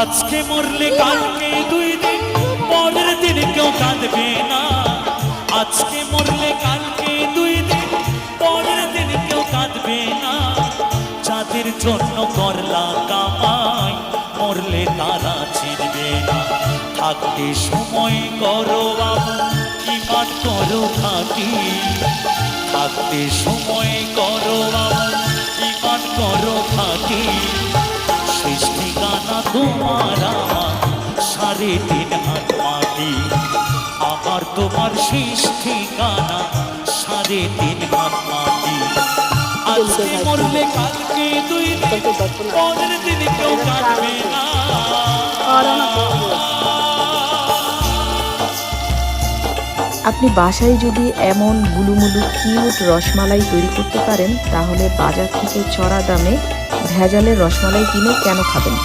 আজকে মরলে কালকে 2 দিন, পরের দিন কেউ কাঁদবে না। আজকে মরলে কালকে 2 দিন, পরের দিন কেউ কাঁদবে না। যাদের জন্য করলা কামাই, মরলে তারা চিনবে না। থাকতে সময় করো বাবু, ঈমান করো খাঁটি। থাকতে সময় করো বাবু, ঈমান করো খাঁটি। শেষ ঠিকানা তোমার আমার 3.5 হাত মাটি। আমার তোমার শেষ ঠিকানা 3.5 হাত মাটি। আজকে মরলে কালকে 2 দিন, পরের দিন কেউ কাঁদবে না। আপনি বাসায় যদি এমন গুলুমুলু কিউট রসমালাই তৈরি করতে পারেন, তাহলে বাজার থেকে চড়া দামে ভেজালের রসমালাই কিনে কেন খাবেন?